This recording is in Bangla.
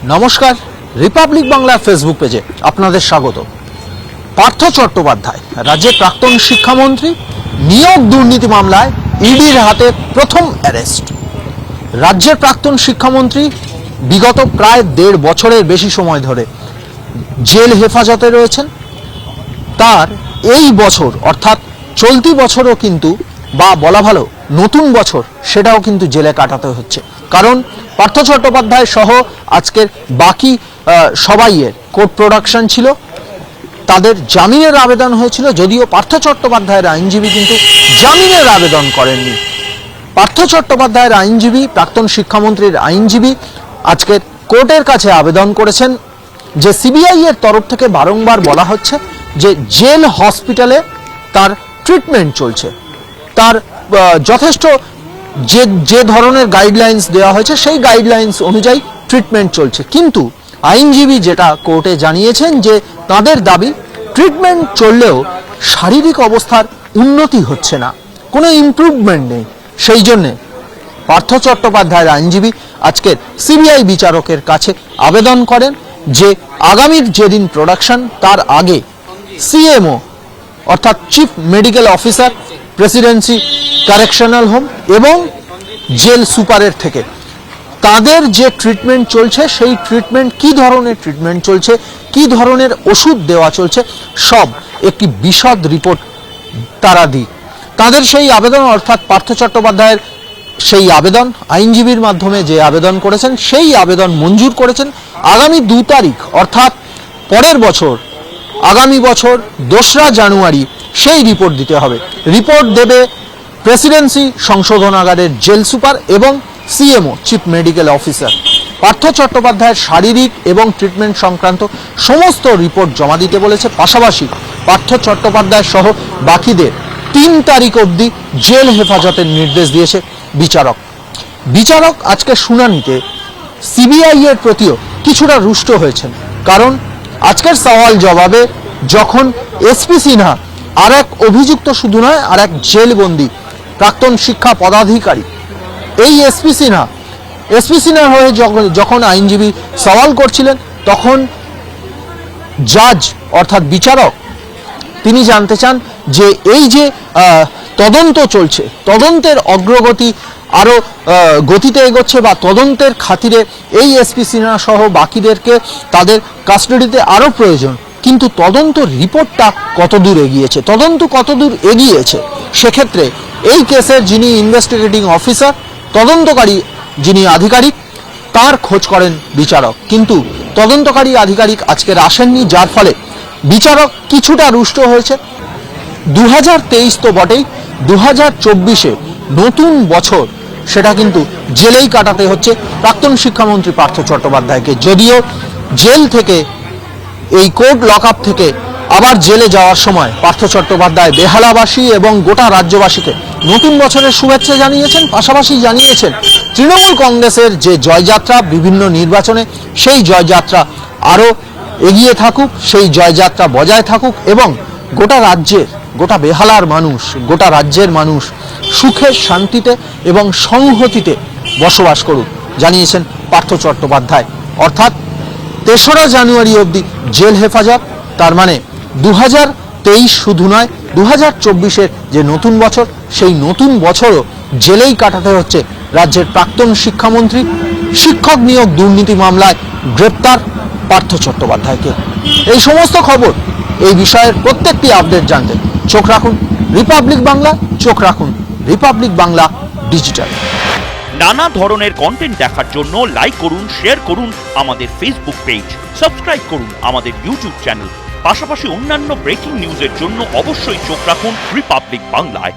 নমস্কার, রিপাবলিক বাংলা ফেসবুক পেজে আপনাদের স্বাগত। পার্থ চট্টোপাধ্যায় রাজ্যের প্রাক্তন শিক্ষামন্ত্রী নিয়োগ দুর্নীতি মামলায় ইডির হাতে প্রথম অ্যারেস্ট। রাজ্যের প্রাক্তন শিক্ষামন্ত্রী বিগত প্রায় 1.5 বছরের বেশি সময় ধরে জেল হেফাজতে রয়েছেন। তার এই বছর অর্থাৎ চলতি বছরও কিন্তু বা বলা ভালো নতুন বছর সেটাও কিন্তু জেলে কাটাতে হচ্ছে, কারণ পার্থ চট্টোপাধ্যায় সহ আজকের বাকি সবাইয়ের কোর্ট প্রোডাকশন ছিল, তাদের জামিনের আবেদন হয়েছিল, যদিও পার্থ চট্টোপাধ্যায়ের আইনজীবী কিন্তু জামিনের আবেদন করেননি। পার্থ চট্টোপাধ্যায়ের আইনজীবী, প্রাক্তন শিক্ষামন্ত্রীর আইনজীবী আজকের কোর্টের কাছে আবেদন করেছেন যে সিবিআই এর তরফ থেকে বারংবার বলা হচ্ছে যে জেল হসপিটালে তার ট্রিটমেন্ট চলছে, তার যথেষ্ট যে ধরনের গাইডলাইন্স দেওয়া হয়েছে সেই গাইডলাইন্স অনুযায়ী ট্রিটমেন্ট চলছে, কিন্তু আইনজীবী যেটা কোর্টে জানিয়েছেন যে তাদের দাবি ট্রিটমেন্ট চললেও শারীরিক অবস্থার উন্নতি হচ্ছে না, কোনো ইমপ্রুভমেন্ট নেই। সেই জন্যে পার্থ চট্টোপাধ্যায়ের আইনজীবী আজকের সিবিআই বিচারকের কাছে আবেদন করেন যে আগামীর যেদিন প্রোডাকশন তার আগে সিএমও অর্থাৎ chief medical officer, Presidency correctional home এবং জেল সুপারের থেকে তাদের যে ট্রিটমেন্ট চলছে সেই ট্রিটমেন্ট কী ধরনের ট্রিটমেন্ট চলছে, কী ধরনের ওষুধ দেওয়া চলছে, সব একটি বিশদ রিপোর্ট তারা দিক। তাদের সেই আবেদন অর্থাৎ পার্থ চট্টোপাধ্যায়ের সেই আবেদন আইনজীবীর মাধ্যমে যে আবেদন করেছেন সেই আবেদন মঞ্জুর করেছেন। আগামী 2 তারিখ অর্থাৎ পরের বছর আগামী বছর 2রা জানুয়ারি সেই রিপোর্ট দিতে হবে। রিপোর্ট দেবে প্রেসিডেন্সি সংশোধনাগারের জেল সুপার এবং CMO chief medical officer. Partha চট্টোপাধ্যায়ের শারীরিক এবং ট্রিটমেন্ট সংক্রান্ত সমস্ত রিপোর্ট জমা দিতে বলেছে। পাশাপাশি পার্থ চট্টোপাধ্যায় সহ বাকিদের 3 তারিখ অবধি জেল হেফাজতের নির্দেশ দিয়েছে বিচারক। বিচারক আজকে শুনানিতে সিবিআই এর প্রতিও কিছুটা রুষ্ট হয়েছেন, কারণ আজকের সওয়াল জবাবে যখন এসপি সিনহা আর এক অভিযুক্ত শুধু নয় আর এক জেলবন্দি প্রাক্তন শিক্ষা পদাধিকারী, এই এসপি সিনহার হয়ে যখন আইনজীবী সওয়াল করছিলেন তখন জাজ অর্থাৎ বিচারক তিনি জানতে চান যে এই যে তদন্ত চলছে, তদন্তের অগ্রগতি আরও গতিতে এগোচ্ছে বা তদন্তের খাতিরে এই এসপি সিনহা সহ বাকিদেরকে তাদের কাস্টাডিতে আরও প্রয়োজন, কিন্তু তদন্ত রিপোর্টটা কতদূর এগিয়েছে, তদন্ত কতদূর এগিয়েছে, সেক্ষেত্রে এই কেসের যিনি ইনভেস্টিগেটিং অফিসার, তদন্তকারী যিনি আধিকারিক, তার খোঁজ করেন বিচারক, কিন্তু তদন্তকারী আধিকারিক আজকের আসেননি, যার ফলে বিচারক কিছুটা রুষ্ট হয়েছে। 2023 তো বটেই, 2024-এ নতুন বছর সেটা কিন্তু জেলেই কাটাতে হচ্ছে প্রাক্তন শিক্ষামন্ত্রী পার্থ চট্টোপাধ্যায়কে। যদিও জেল থেকে এই কোর্ট লক আপ থেকে আবার জেলে যাওয়ার সময় পার্থ চট্টোপাধ্যায় বেহালাবাসী এবং গোটা রাজ্যবাসীকে নতুন বছরের শুভেচ্ছা জানিয়েছেন, পাশাপাশি জানিয়েছেন তৃণমূল কংগ্রেসের যে জয়যাত্রা বিভিন্ন নির্বাচনে সেই জয়যাত্রা আরও এগিয়ে থাকুক, সেই জয়যাত্রা বজায় থাকুক এবং গোটা রাজ্যের, গোটা বেহালার মানুষ, গোটা রাজ্যের মানুষ সুখে শান্তিতে এবং সংহতিতে বসবাস করুক জানিয়েছেন পার্থ চট্টোপাধ্যায়। অর্থাৎ 3রা জানুয়ারি অবধি জেল হেফাজত, তার মানে 2023 শুধু নয় 2024-এর যে নতুন বছর সেই নতুন বছরও জেলেই কাটাতে হচ্ছে রাজ্যের প্রাক্তন শিক্ষামন্ত্রী, শিক্ষক নিয়োগ দুর্নীতি মামলায় গ্রেপ্তার পার্থ চট্টোপাধ্যায়কে। এই সমস্ত খবর, এই বিষয়ের প্রত্যেকটি আপডেট জানতে চোখ রাখুন রিপাবলিক বাংলা, চোখ রাখুন রিপাবলিক বাংলা ডিজিটাল। নানা ধরনের কন্টেন্ট দেখার জন্য লাইক করুন, শেয়ার করুন আমাদের ফেসবুক পেজ, সাবস্ক্রাইব করুন আমাদের ইউটিউব চ্যানেল। পাশাপাশি অন্যান্য ব্রেকিং নিউজের জন্য অবশ্যই চোখ রাখুন রিপাবলিক বাংলায়।